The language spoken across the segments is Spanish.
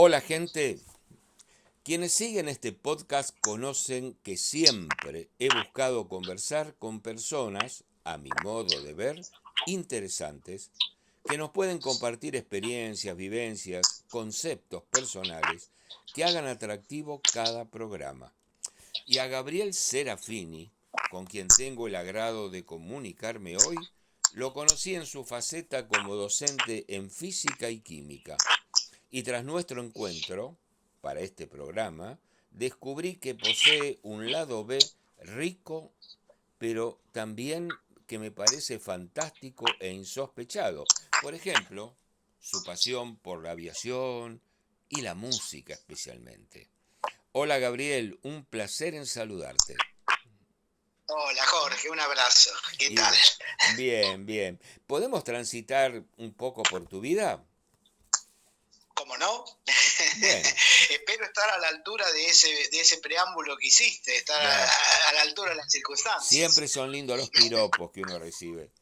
Hola gente, quienes siguen este podcast conocen que siempre he buscado conversar con personas, a mi modo de ver, interesantes, que nos pueden compartir experiencias, vivencias, conceptos personales que hagan atractivo cada programa. Y a Gabriel Serafini, con quien tengo el agrado de comunicarme hoy, lo conocí en su faceta como docente en física y química. Y tras nuestro encuentro, para este programa, descubrí que posee un lado B rico, pero también que me parece fantástico e insospechado. Por ejemplo, su pasión por la aviación y la música especialmente. Hola Gabriel, un placer en saludarte. Hola Jorge, un abrazo. ¿Qué Y tal? bien, bien. ¿Podemos transitar un poco por tu vida? ¿Cómo no? Bueno, Espero estar a la altura de ese preámbulo que hiciste, estar bueno, a la altura de las circunstancias. siempre son lindos los piropos que uno recibe.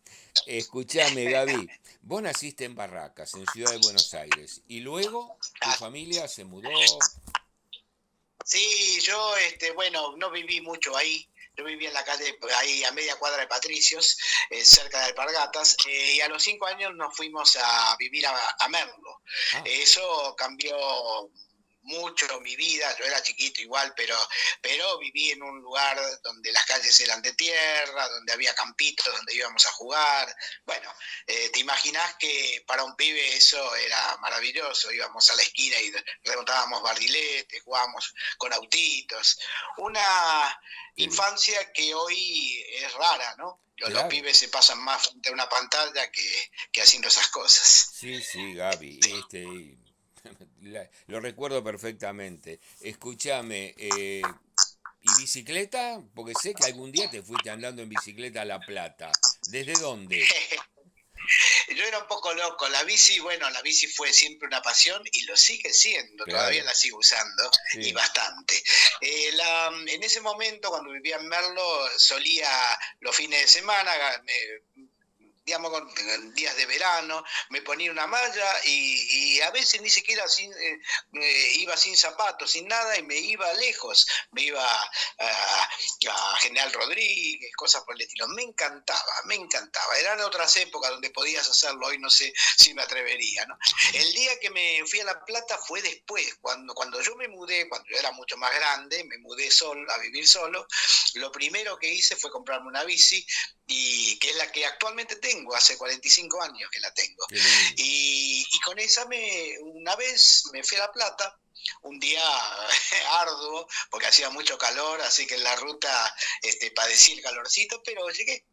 Escuchame, Gaby, vos naciste en Barracas, en Ciudad de Buenos Aires, y luego tu Ah, familia se mudó. sí, yo, bueno, no viví mucho ahí. Yo vivía en la calle, ahí a media cuadra de Patricios, cerca de Alpargatas, y a los 5 años nos fuimos a vivir a Merlo. Ah, Eso cambió mucho mi vida. Yo era chiquito igual, pero viví en un lugar donde las calles eran de tierra, donde había campitos, donde íbamos a jugar. Bueno, te imaginás que para un pibe eso era maravilloso. Íbamos a la esquina y remontábamos barriletes, jugábamos con autitos. Una qué lindo. infancia que hoy es rara, ¿no? Los Claro. pibes se pasan más frente a una pantalla que haciendo esas cosas. Sí, sí, Gaby. Lo recuerdo perfectamente. Escúchame, ¿y bicicleta? Porque sé que algún día te fuiste andando en bicicleta a La Plata. ¿Desde dónde? Yo era un poco loco. La bici, bueno, la bici fue siempre una pasión y lo sigue siendo, todavía Claro, la sigo usando y sí. bastante. En ese momento, cuando vivía en Merlo, solía los fines de semana, digamos, con días de verano, me ponía una malla y a veces ni siquiera iba sin zapatos, sin nada, y me iba lejos, me iba a General Rodríguez, cosas por el estilo. Me encantaba, me encantaba. Eran otras épocas donde podías hacerlo, hoy no sé si me atrevería, ¿no? El día que me fui a La Plata fue después, cuando yo me mudé, cuando yo era mucho más grande, me mudé solo, a vivir solo. Lo primero que hice fue comprarme una bici, y que es la que actualmente tengo, hace 45 años que la tengo. Qué lindo. Y con esa una vez me fui a La Plata, un día arduo, porque hacía mucho calor, así que en la ruta padecí el calorcito, pero llegué,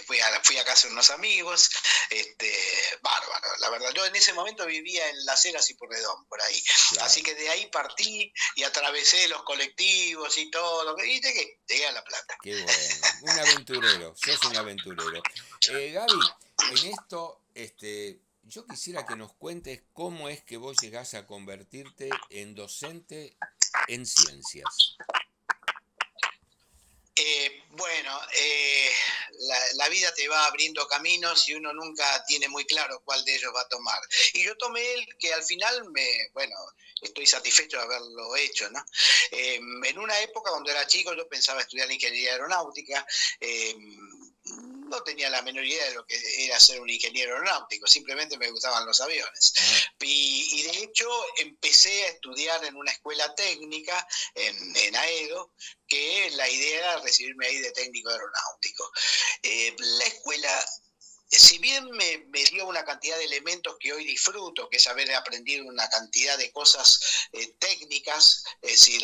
fui a casa de unos amigos, bárbaro, la verdad. Yo en ese momento vivía en Las Heras y Pueyrredón, por ahí. Así Claro. que de ahí partí y atravesé los colectivos y todo, y llegué a La Plata. Qué bueno. Un aventurero, sos un aventurero. Gaby, en esto, yo quisiera que nos cuentes cómo es que vos llegás a convertirte en docente en ciencias. Bueno, la vida te va abriendo caminos y uno nunca tiene muy claro cuál de ellos va a tomar. Y yo tomé el que al final bueno, estoy satisfecho de haberlo hecho, ¿no? En una época cuando era chico yo pensaba estudiar ingeniería aeronáutica. No tenía la menor idea de lo que era ser un ingeniero aeronáutico, simplemente me gustaban los aviones. Ah, Y de hecho empecé a estudiar en una escuela técnica en AEDO, que la idea era recibirme ahí de técnico aeronáutico. La escuela, si bien me dio una cantidad de elementos que hoy disfruto, que es haber aprendido una cantidad de cosas técnicas, es decir,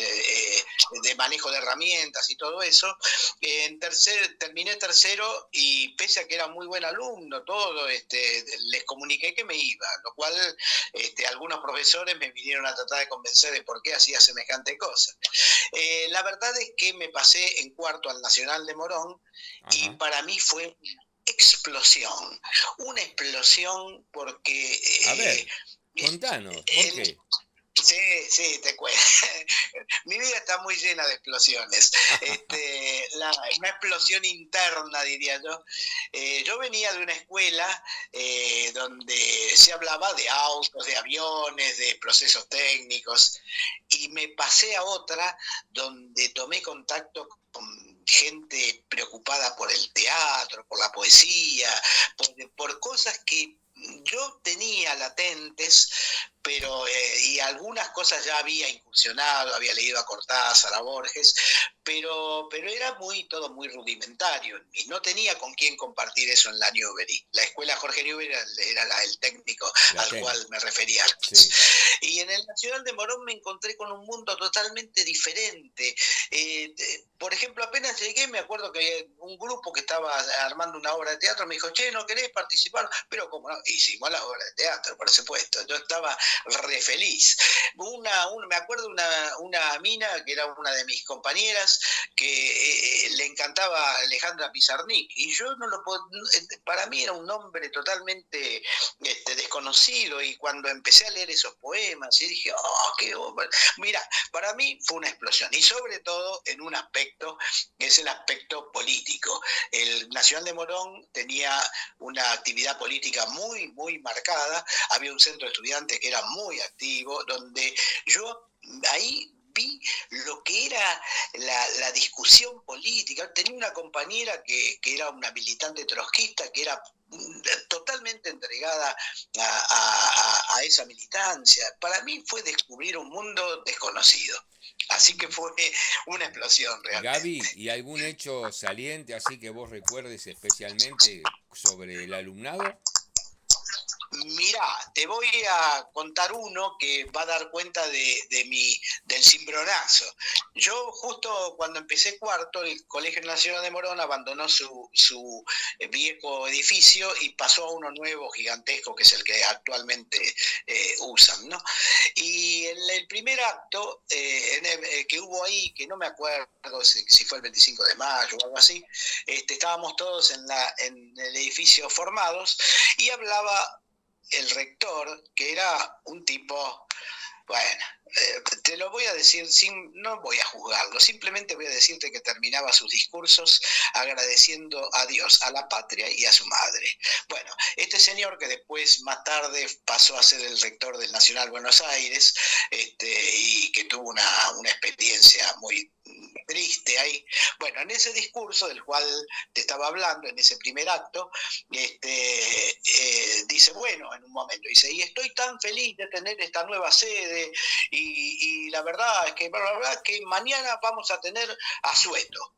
de manejo de herramientas y todo eso, terminé tercero y pese a que era muy buen alumno, todo, les comuniqué que me iba, lo cual algunos profesores me vinieron a tratar de convencer de por qué hacía semejante cosa. La verdad es que me pasé en cuarto al Nacional de Morón y ajá. para mí fue explosión, una explosión porque A ver, contanos, ¿por el, qué? sí, sí, te cuento. Mi vida está muy llena de explosiones. una explosión interna, diría yo. Yo venía de una escuela donde se hablaba de autos, de aviones, de procesos técnicos, y me pasé a otra donde tomé contacto con gente preocupada por el teatro, por la poesía, por cosas que yo tenía latentes, pero y algunas cosas ya había incursionado, había leído a Cortázar, a Borges, pero era todo muy rudimentario y no tenía con quién compartir eso en la Newbery. La escuela Jorge Newbery era el técnico al cual me refería antes. Sí. Y en el Nacional de Morón me encontré con un mundo totalmente diferente. Por ejemplo, apenas llegué, me acuerdo que un grupo que estaba armando una obra de teatro me dijo, che, ¿no querés participar? Pero como no, hicimos la obra de teatro, por supuesto. Yo estaba re feliz. Me acuerdo una mina que era una de mis compañeras que le encantaba Alejandra Pizarnik y yo no lo puedo, para mí era un nombre totalmente desconocido, y cuando empecé a leer esos poemas y dije, oh, qué hombre. Mira, para mí fue una explosión, y sobre todo en un aspecto que es el aspecto político. El Nacional de Morón tenía una actividad política muy, muy marcada, había un centro de estudiantes que era muy activo, donde yo ahí vi lo que era la discusión política. Tenía una compañera que era una militante trotskista, que era totalmente entregada a esa militancia. Para mí fue descubrir un mundo desconocido. Así que fue una explosión realmente. Gaby, ¿y algún hecho saliente así que vos recuerdes especialmente sobre el alumnado? Mirá, te voy a contar uno que va a dar cuenta del cimbronazo. Yo justo cuando empecé cuarto, el Colegio Nacional de Morón abandonó su viejo edificio y pasó a uno nuevo gigantesco, que es el que actualmente usan, ¿no? Y el primer acto que hubo ahí, que no me acuerdo si fue el 25 de mayo o algo así, estábamos todos en el edificio formados, y hablaba el rector, que era un tipo, bueno, te lo voy a decir, no voy a juzgarlo, simplemente voy a decirte que terminaba sus discursos agradeciendo a Dios, a la patria y a su madre. Bueno, este señor, que después, más tarde, pasó a ser el rector del Nacional Buenos Aires, y que tuvo una experiencia muy triste ahí. Bueno, en ese discurso del cual te estaba hablando, en ese primer acto, dice, bueno, en un momento, dice, y estoy tan feliz de tener esta nueva sede, y la verdad es que, que mañana vamos a tener asueto.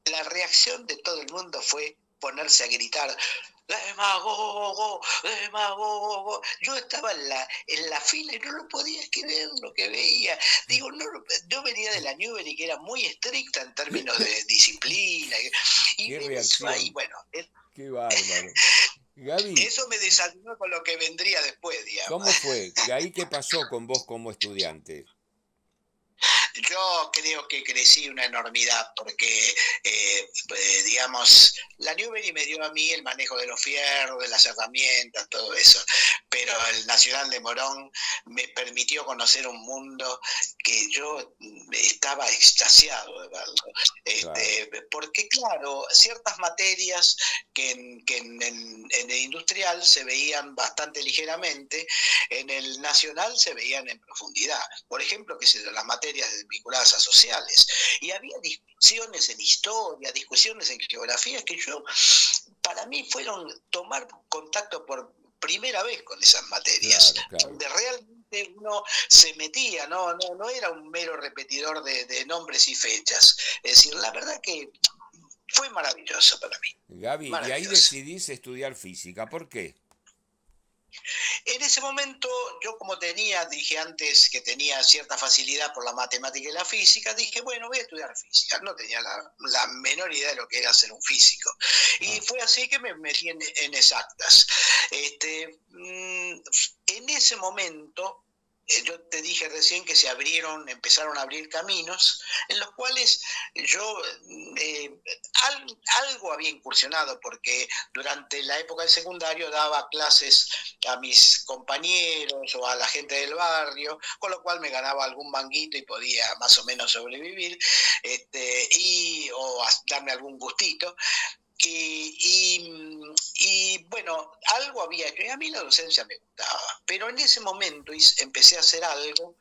La reacción de todo el mundo fue ponerse a gritar, demagogo, demagogo. Yo estaba en la fila y no lo podía creer lo que veía. Digo, yo venía de la Newbery, que era muy estricta en términos de disciplina. Y qué ver reacción. eso ahí, bueno. Qué bárbaro. Gaby, eso me desanimó con lo que vendría después, digamos. ¿cómo fue? ¿Ahí qué pasó con vos como estudiante? Yo creo que crecí una enormidad porque, digamos, la Newbery me dio a mí el manejo de los fierros, de las herramientas, todo eso, pero el Nacional de Morón me permitió conocer un mundo que yo estaba extasiado de verlo. Claro. Porque, claro, ciertas materias que en el industrial se veían bastante ligeramente, en el nacional se veían en profundidad. Por ejemplo, las materias vinculadas a sociales, y había discusiones en historia, discusiones en geografía, que para mí fueron tomar contacto por primera vez con esas materias, claro. Donde realmente uno se metía, no era un mero repetidor de nombres y fechas. Es decir, la verdad que fue maravilloso para mí. Gaby, y ahí decidís estudiar física, ¿por qué? En ese momento, yo como dije antes que tenía cierta facilidad por la matemática y la física, dije, bueno, voy a estudiar física. No tenía la menor idea de lo que era ser un físico. Y fue así que me metí en exactas. En ese momento, yo te dije recién que empezaron a abrir caminos en los cuales yo algo había incursionado, porque durante la época del secundario daba clases a mis compañeros o a la gente del barrio, con lo cual me ganaba algún manguito y podía más o menos sobrevivir, darme algún gustito. Y bueno, algo había hecho, y a mí la docencia me gustaba, pero en ese momento empecé a hacer algo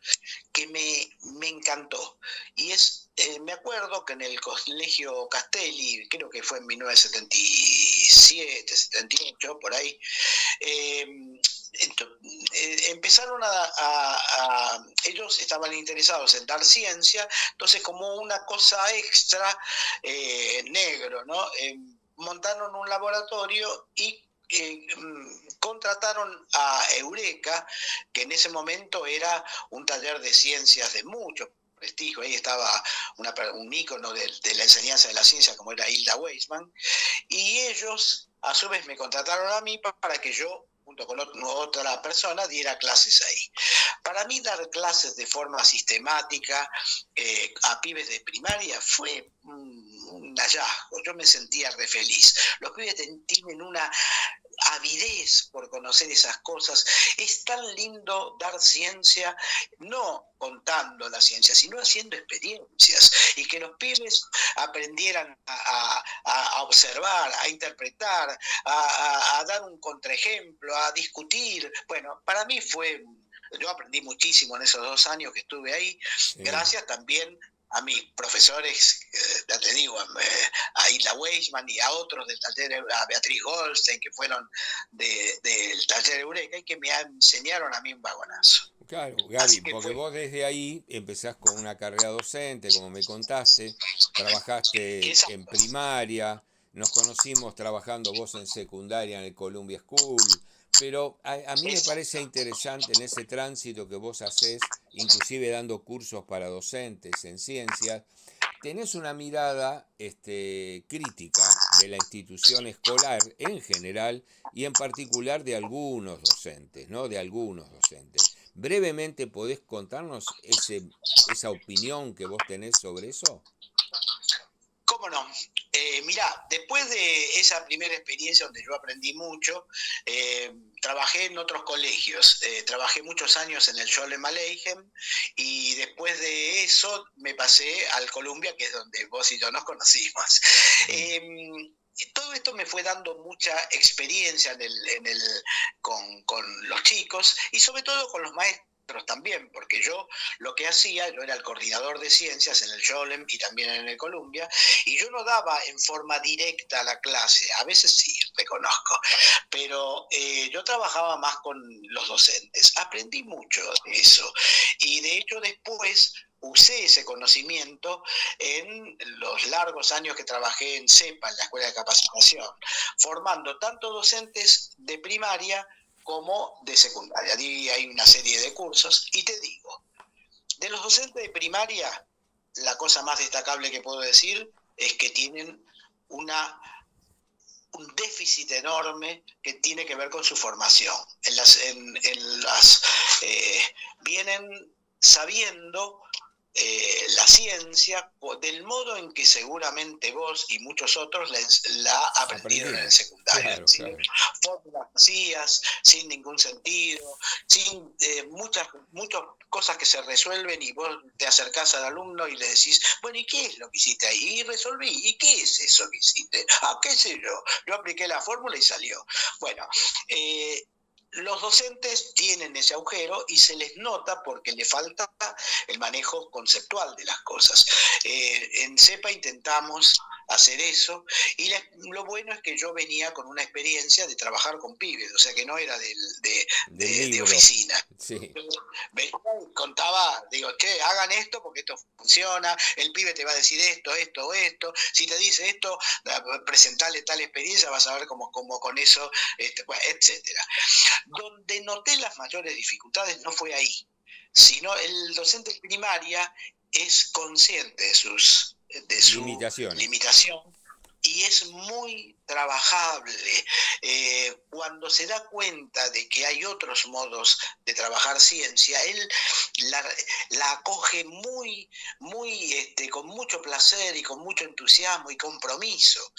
que me encantó, y me acuerdo que en el Colegio Castelli, creo que fue en 1977, 78, por ahí, eh, empezaron ellos estaban interesados en dar ciencia, entonces como una cosa extra, negro, ¿no? Montaron un laboratorio y contrataron a Eureka, que en ese momento era un taller de ciencias de mucho prestigio. Ahí estaba un ícono de la enseñanza de la ciencia como era Hilda Weissman, y ellos a su vez me contrataron a mí para que yo, junto con otra persona, diera clases ahí. Para mí dar clases de forma sistemática a pibes de primaria fue un hallazgo. Yo me sentía re feliz. Los pibes tienen una avidez por conocer esas cosas. Es tan lindo dar ciencia, no contando la ciencia, sino haciendo experiencias, y que los pibes aprendieran a observar, a interpretar, a dar un contraejemplo, a discutir. Bueno, para mí yo aprendí muchísimo en esos 2 años que estuve ahí, sí. Gracias también a mis profesores, ya te digo, a Hilda Weissman y a otros del taller, a Beatriz Goldstein, que fueron del taller Eureka y que me enseñaron a mí un vagonazo. Claro, Gaby, porque vos desde ahí empezás con una carrera docente, como me contaste, trabajaste en primaria, nos conocimos trabajando vos en secundaria en el Columbia School, pero a mí me parece interesante en ese tránsito que vos hacés, inclusive dando cursos para docentes en ciencias, tenés una mirada crítica de la institución escolar en general y en particular de algunos docentes, ¿no? De algunos docentes. Brevemente, ¿podés contarnos esa opinión que vos tenés sobre eso? ¿Cómo no? Mirá, después de esa primera experiencia donde yo aprendí mucho, trabajé en otros colegios. Trabajé muchos años en el Scholem Aleichem, y después de eso me pasé al Columbia, que es donde vos y yo nos conocimos. Todo esto me fue dando mucha experiencia con los chicos, y sobre todo con los maestros también, porque yo era el coordinador de ciencias en el Scholem y también en el Columbia, y yo no daba en forma directa la clase, a veces sí, reconozco, pero yo trabajaba más con los docentes. Aprendí mucho de eso, y de hecho después usé ese conocimiento en los largos años que trabajé en CEPA, en la Escuela de Capacitación, formando tanto docentes de primaria como de secundaria. Hay una serie de cursos, y te digo, de los docentes de primaria, la cosa más destacable que puedo decir es que tienen un déficit enorme que tiene que ver con su formación. Vienen sabiendo la ciencia del modo en que seguramente vos y muchos otros la aprendieron en el secundario. Claro. Fórmulas vacías, sin ningún sentido, sin muchas cosas que se resuelven, y vos te acercás al alumno y le decís, bueno, ¿y qué es lo que hiciste ahí? Y resolví. ¿Y qué es eso que hiciste? Qué sé yo apliqué la fórmula y salió. Bueno, los docentes tienen ese agujero y se les nota porque le falta el manejo conceptual de las cosas. En CEPA intentamos hacer eso, y lo bueno es que yo venía con una experiencia de trabajar con pibes, o sea que no era de oficina. Sí. Venía y contaba, digo, che, hagan esto porque esto funciona, el pibe te va a decir esto, si te dice esto, presentale tal experiencia, vas a ver cómo con eso, etcétera. Donde noté las mayores dificultades no fue ahí, sino el docente de primaria es consciente de su limitación, y es muy trabajable. Cuando se da cuenta de que hay otros modos de trabajar ciencia, él la acoge con mucho placer y con mucho entusiasmo y compromiso.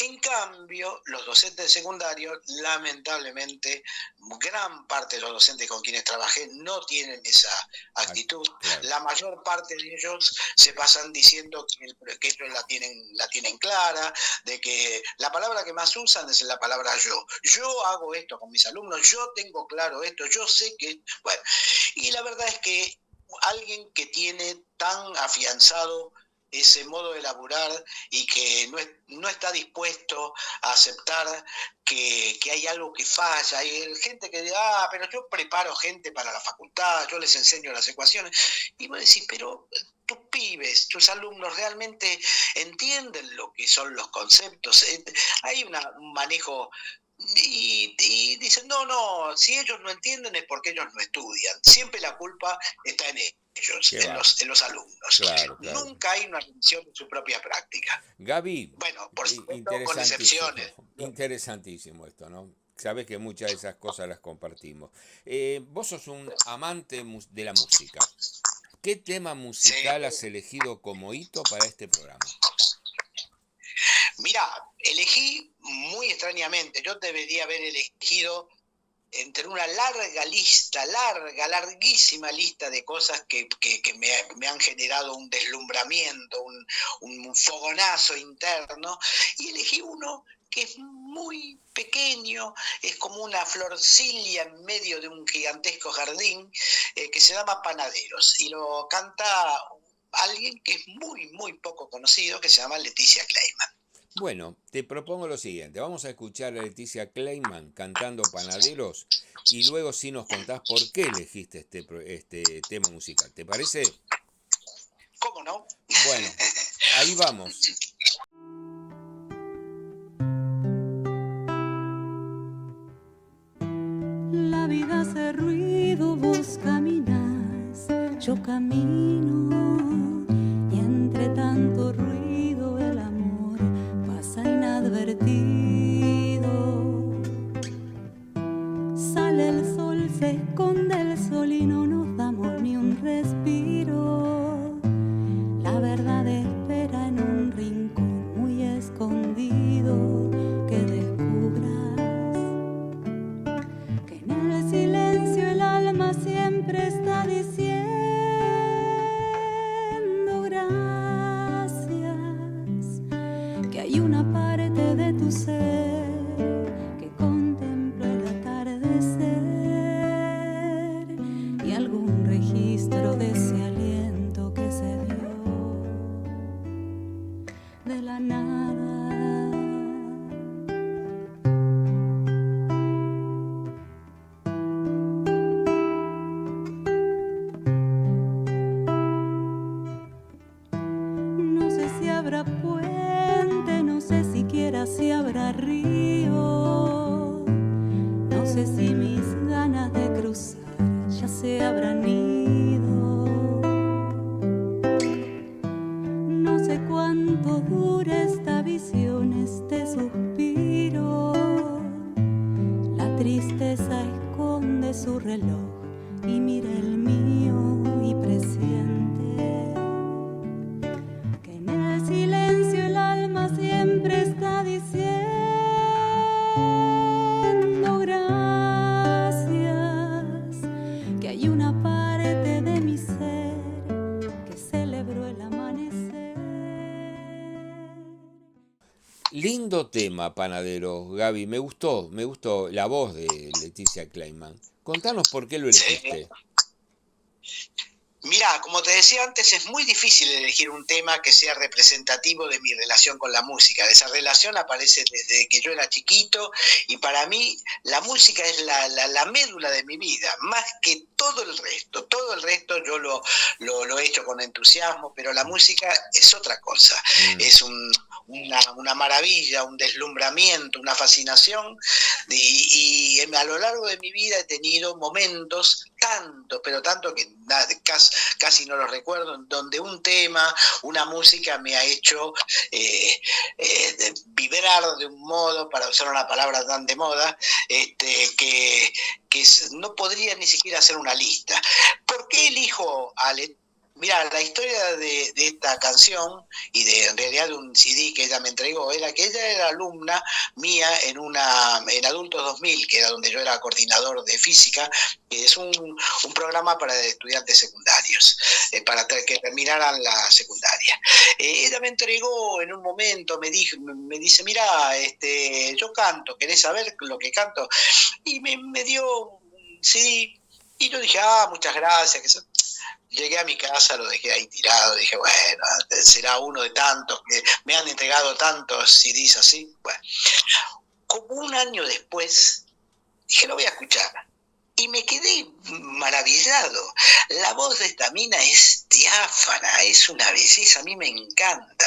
En cambio, los docentes de secundario, lamentablemente, gran parte de los docentes con quienes trabajé no tienen esa actitud. Claro. La mayor parte de ellos se pasan diciendo que ellos la tienen clara, de que la palabra que más usan es la palabra yo. Yo hago esto con mis alumnos, yo tengo claro esto, yo sé que... Bueno, y la verdad es que alguien que tiene tan afianzado ese modo de laburar y que no está dispuesto a aceptar que hay algo que falla. Hay gente que dice, pero yo preparo gente para la facultad, yo les enseño las ecuaciones. Y vos decís, pero tus pibes, tus alumnos realmente entienden lo que son los conceptos. Hay un manejo... Y dicen, no, si ellos no entienden es porque ellos no estudian. Siempre la culpa está en ellos, en los alumnos. Claro. Nunca hay una revisión de su propia práctica. Gaby, bueno, por supuesto, con excepciones. Interesantísimo esto, ¿no? Sabes que muchas de esas cosas las compartimos. Vos sos un amante de la música. ¿Qué tema musical has elegido como hito para este programa? Mira, elegí muy extrañamente. Yo debería haber elegido entre una larguísima lista de cosas que me han generado un deslumbramiento, un fogonazo interno, y elegí uno que es muy pequeño, es como una florcilla en medio de un gigantesco jardín, que se llama Panaderos, y lo canta alguien que es muy poco conocido, que se llama Leticia Clayman. Bueno, te propongo lo siguiente, vamos a escuchar a Leticia Clayman cantando Panaderos y luego sí nos contás por qué elegiste este tema musical, ¿te parece? ¿Cómo no? Bueno, ahí vamos. La vida hace ruido, vos caminás, yo camino, y entre tanto ruido el amor pasa inadvertido. Sale el sol, se esconde el sol y no nos damos ni un respiro. La verdad espera en un rincón muy escondido que descubras que en el silencio el alma siempre está diciendo gracias, que hay una parte de tu ser que contempla el atardecer y algún registro de ese aliento que se dio de la nada. No sé si habrá puente, no sé siquiera si habrá río, no sé si mis ganas de cruzar ya se habrán ido, no sé cuánto dura esta visión, este suspiro. La tristeza esconde su reloj y mira el mío y presiente que en el silencio el alma siempre está diciendo gracias, que hay una parte de mi ser que celebró el amanecer. Lindo tema, Panaderos, Gaby, me gustó la voz de Leticia Clayman. Contanos por qué lo elegiste. Mira, como te decía antes, es muy difícil elegir un tema que sea representativo de mi relación con la música. Esa relación aparece desde que yo era chiquito y para mí la música es la médula de mi vida, más que todo el resto. Todo el resto yo lo he hecho con entusiasmo, pero la música es otra cosa. Es una maravilla, un deslumbramiento, una fascinación, y a lo largo de mi vida he tenido momentos, pero tanto que casi no los recuerdo, donde un tema, una música me ha hecho vibrar de un modo, para usar una palabra tan de moda, que no podría ni siquiera hacer una lista. ¿Por qué elijo a Mira, la historia de esta canción y de en realidad de un CD que ella me entregó era que ella era alumna mía en Adultos 2000, que era donde yo era coordinador de física, que es un programa para estudiantes secundarios, para que terminaran la secundaria. Ella me entregó en un momento, me dice, mira, yo canto, ¿querés saber lo que canto? Y me dio un CD y yo dije, muchas gracias, que llegué a mi casa, lo dejé ahí tirado, dije, bueno, será uno de tantos, que me han entregado tantos CDs así. Bueno, como un año después, dije, lo voy a escuchar. Y me quedé maravillado. La voz de esta mina es diáfana, es una belleza, a mí me encanta.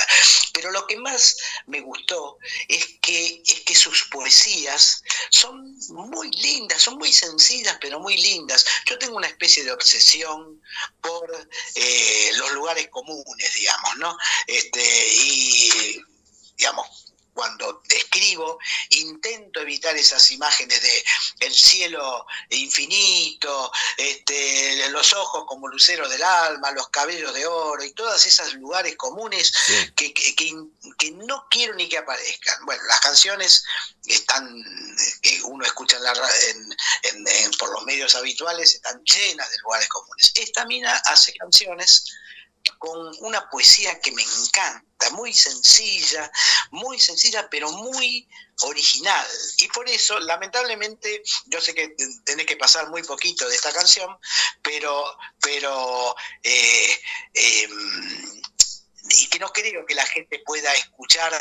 Pero lo que más me gustó es que sus poesías son muy lindas, son muy sencillas, pero muy lindas. Yo tengo una especie de obsesión por los lugares comunes, digamos, ¿no? Y, digamos, cuando escribo, intento evitar esas imágenes de el cielo infinito, los ojos como luceros del alma, los cabellos de oro y todos esos lugares comunes Sí. que no quiero ni que aparezcan. Bueno, las canciones están, que uno escucha por los medios habituales, están llenas de lugares comunes. Esta mina hace canciones con una poesía que me encanta, muy sencilla, pero muy original. Y por eso, lamentablemente, yo sé que tenés que pasar muy poquito de esta canción, pero y que no creo que la gente pueda escuchar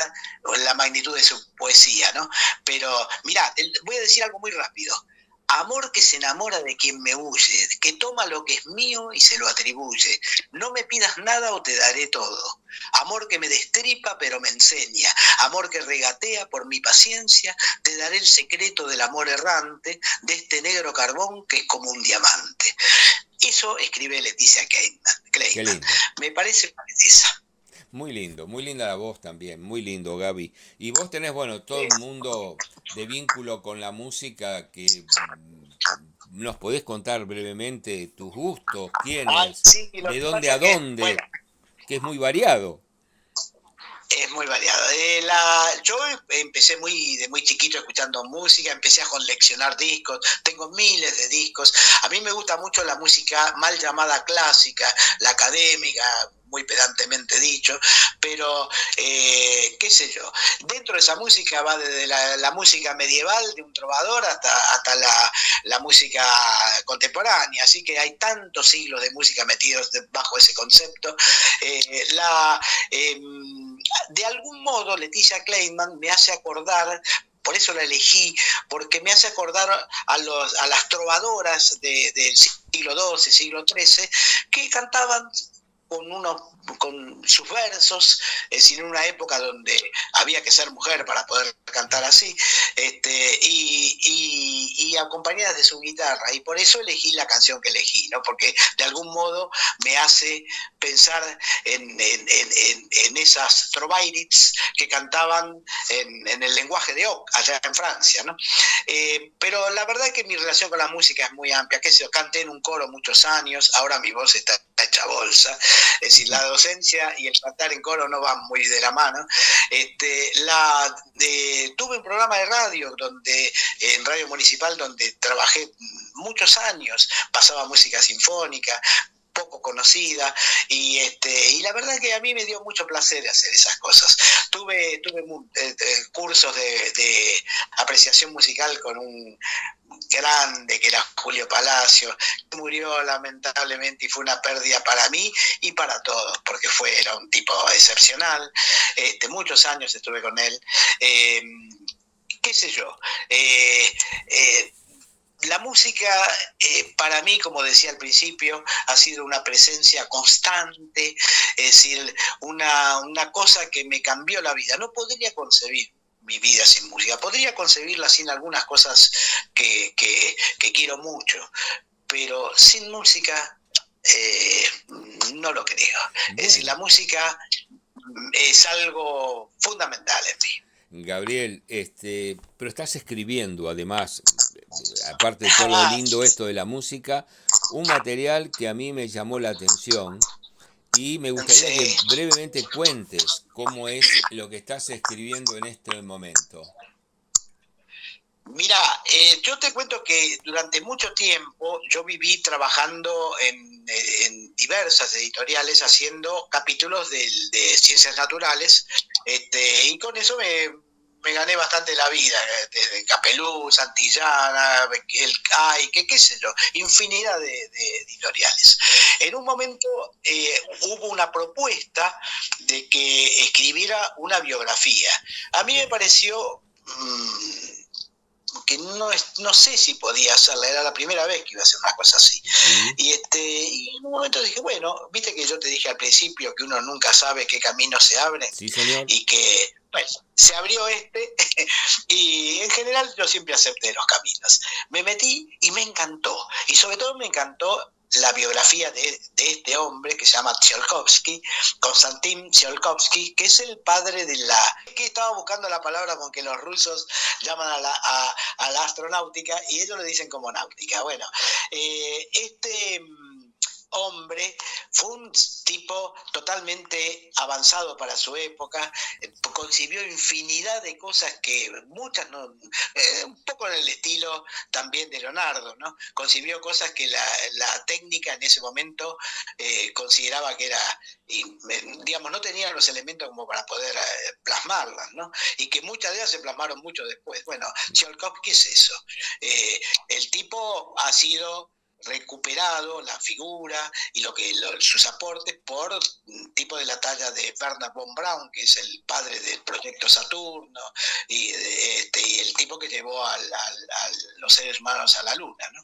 la magnitud de su poesía, ¿no? Pero, mirá, voy a decir algo muy rápido. Amor que se enamora de quien me huye, que toma lo que es mío y se lo atribuye. No me pidas nada o te daré todo. Amor que me destripa pero me enseña. Amor que regatea por mi paciencia. Te daré el secreto del amor errante, de este negro carbón que es como un diamante. Eso escribe Leticia Clayman. Me parece una belleza. Muy lindo, muy linda la voz también, muy lindo, Gaby. Y vos tenés, bueno, todo un mundo de vínculo con la música que nos podés contar brevemente tus gustos, quiénes, Sí, de dónde a dónde, bueno, que es muy variado. Es muy variado. Yo empecé de muy chiquito escuchando música, empecé a coleccionar discos, tengo miles de discos. A mí me gusta mucho la música mal llamada clásica, la académica, muy pedantemente dicho, pero qué sé yo, dentro de esa música va desde la música medieval de un trovador hasta la música contemporánea, así que hay tantos siglos de música metidos bajo ese concepto. De algún modo Leticia Clayman me hace acordar, por eso la elegí, porque me hace acordar a las trovadoras del siglo XII, siglo XIII, que cantaban con sus versos, es decir, en una época donde había que ser mujer para poder cantar así, y acompañadas de su guitarra, y por eso elegí la canción que elegí, ¿no? Porque de algún modo me hace pensar en esas trovairits que cantaban en el lenguaje de Oc, allá en Francia, ¿no? Pero la verdad es que mi relación con la música es muy amplia, que yo canté en un coro muchos años, ahora mi voz está hecha bolsa, es decir, la docencia y el cantar en coro no van muy de la mano. Tuve un programa de radio en Radio Municipal donde trabajé muchos años, pasaba música sinfónica, poco conocida, y la verdad que a mí me dio mucho placer hacer esas cosas. Tuve cursos de apreciación musical con un grande que era Julio Palacio, que murió lamentablemente y fue una pérdida para mí y para todos, porque era un tipo excepcional. Muchos años estuve con él. Qué sé yo, la música para mí, como decía al principio, ha sido una presencia constante, es decir, una cosa que me cambió la vida. No podría concebir mi vida sin música, podría concebirla sin algunas cosas que quiero mucho, pero sin música no lo creo. Bueno. Es decir, la música es algo fundamental en mí. Gabriel, pero estás escribiendo además, aparte de todo lo lindo esto de la música, un material que a mí me llamó la atención, Y me gustaría Sí. que brevemente cuentes cómo es lo que estás escribiendo en este momento. Mira, yo te cuento que durante mucho tiempo yo viví trabajando en diversas editoriales haciendo capítulos de ciencias naturales, y con eso me gané bastante la vida, desde Capelú, Santillana, el CAI, qué sé yo, infinidad de editoriales. En un momento hubo una propuesta de que escribiera una biografía. A mí me pareció que no sé si podía hacerla, era la primera vez que iba a hacer una cosa así. Y en un momento dije, bueno, viste que yo te dije al principio que uno nunca sabe qué caminos se abren. Sí, señor. Y que, bueno, se abrió y en general yo siempre acepté los caminos. Me metí y me encantó. Y sobre todo me encantó la biografía de este hombre que se llama Tsiolkovsky, Konstantin Tsiolkovsky, que es el padre de que estaba buscando la palabra con que los rusos llaman a la astronáutica y ellos le dicen como náutica. Bueno, este hombre fue un tipo totalmente avanzado para su época, concibió infinidad de cosas que muchas no, un poco en el estilo también de Leonardo, ¿no? Concibió cosas que la técnica en ese momento consideraba que era, digamos, no tenía los elementos como para poder plasmarlas, ¿no? Y que muchas de ellas se plasmaron mucho después. Bueno, Tsiolkovsky es eso. El tipo ha sido recuperado la figura y sus aportes por tipo de la talla de Wernher von Braun, que es el padre del proyecto Saturno y el tipo que llevó a los seres humanos a la luna, ¿no?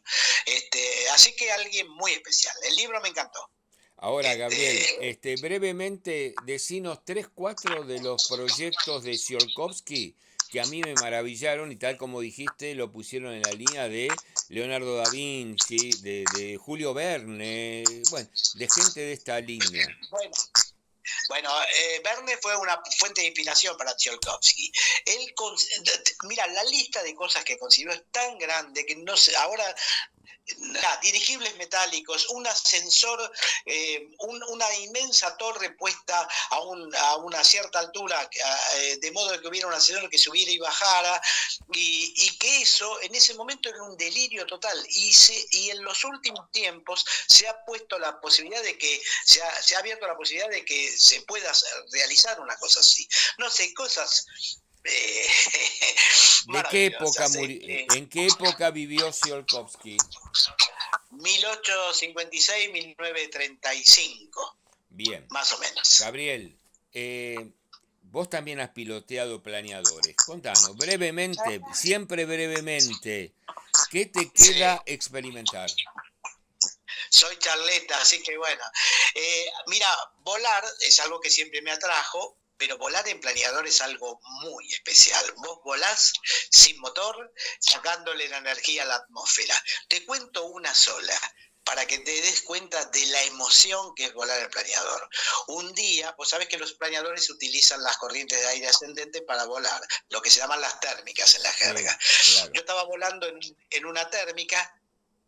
Así que alguien muy especial. El libro me encantó. Ahora, Gabriel, brevemente, decinos 3, 4 de los proyectos de Tsiolkovsky que a mí me maravillaron y tal como dijiste, lo pusieron en la línea de Leonardo da Vinci, de Julio Verne, bueno, de gente de esta línea. Bueno, Verne fue una fuente de inspiración para Tsiolkovsky. Mira, la lista de cosas que concibió es tan grande que no sé, ahora... dirigibles metálicos, un ascensor, una inmensa torre puesta a una cierta altura, de modo que hubiera un ascensor que subiera y bajara, y que eso en ese momento era un delirio total, y en los últimos tiempos se ha puesto la posibilidad de que, se ha abierto la posibilidad de que se pueda realizar una cosa así. No sé, cosas... ¿De qué época ¿En qué época vivió Tsiolkovsky? 1856-1935. Bien. Más o menos. Gabriel, vos también has piloteado planeadores. Contanos, brevemente, siempre brevemente, ¿qué te queda experimentar? Soy charleta, así que bueno. Mira, volar es algo que siempre me atrajo, pero volar en planeador es algo muy especial. Vos volás sin motor, sacándole la energía a la atmósfera. Te cuento una sola, para que te des cuenta de la emoción que es volar en planeador. Un día, vos sabés que los planeadores utilizan las corrientes de aire ascendente para volar, lo que se llaman las térmicas en la jerga. Sí, claro. Yo estaba volando en una térmica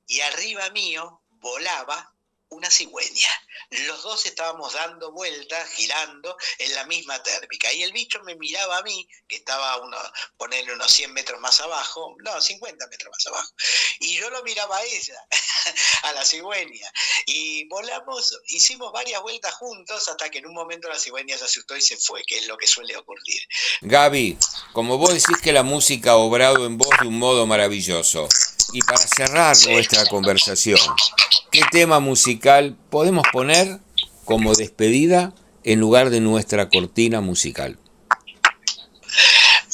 y arriba mío volaba una cigüeña. Los dos estábamos dando vueltas, girando en la misma térmica. Y el bicho me miraba a mí, que estaba ponerle unos 100 metros más abajo, no, 50 metros más abajo. Y yo lo miraba a ella, a la cigüeña. Y volamos, hicimos varias vueltas juntos hasta que en un momento la cigüeña se asustó y se fue, que es lo que suele ocurrir. Gaby, como vos decís que la música ha obrado en vos de un modo maravilloso, y para cerrar nuestra conversación, ¿qué tema musical podemos poner como despedida en lugar de nuestra cortina musical?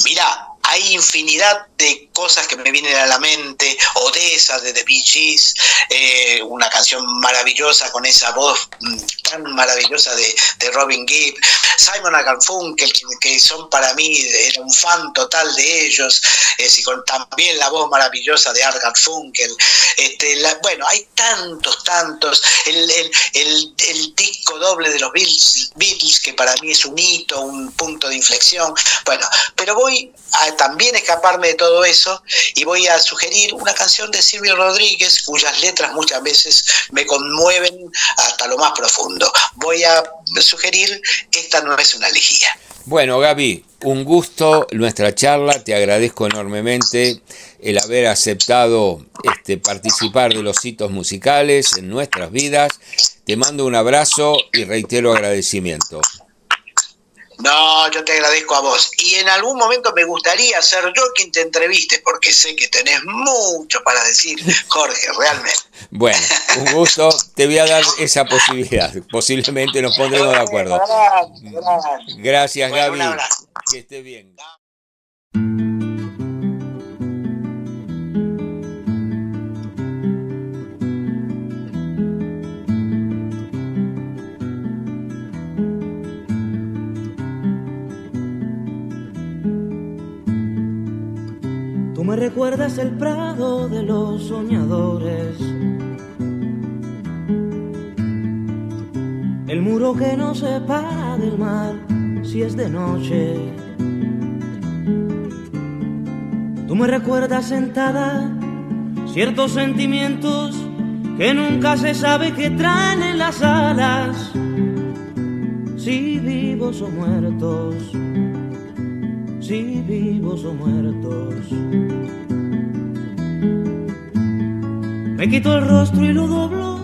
Mira, hay infinidad de cosas que me vienen a la mente. Odessa de The Bee Gees, una canción maravillosa con esa voz tan maravillosa de Robin Gibb. Simon & Garfunkel, que son para mí, era un fan total de ellos, y con también la voz maravillosa de Art Garfunkel. Bueno, hay tantos. El disco doble de los Beatles, que para mí es un hito, un punto de inflexión. Bueno, pero voy también escaparme de todo eso, y voy a sugerir una canción de Silvio Rodríguez, cuyas letras muchas veces me conmueven hasta lo más profundo. Voy a sugerir Esta no es una elegía. Bueno, Gaby, un gusto nuestra charla, te agradezco enormemente el haber aceptado participar de los hitos musicales en nuestras vidas. Te mando un abrazo y reitero agradecimiento. No, yo te agradezco a vos. Y en algún momento me gustaría ser yo quien te entreviste, porque sé que tenés mucho para decir, Jorge, realmente. Bueno, un gusto, te voy a dar esa posibilidad. Posiblemente nos pondremos de acuerdo. Gracias, Bueno, Gaby. un abrazo. Que esté bien. Tú me recuerdas el prado de los soñadores, el muro que nos separa del mar si es de noche. Tú me recuerdas sentada ciertos sentimientos que nunca se sabe qué traen en las alas, si vivos o muertos, si vivos o muertos. Me quito el rostro y lo doblo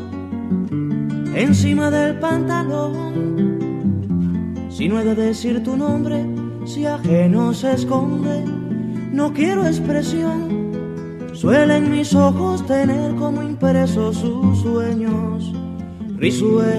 encima del pantalón. Si no he de decir tu nombre, si ajeno se esconde, no quiero expresión. Suelen mis ojos tener como impresos sus sueños risueños.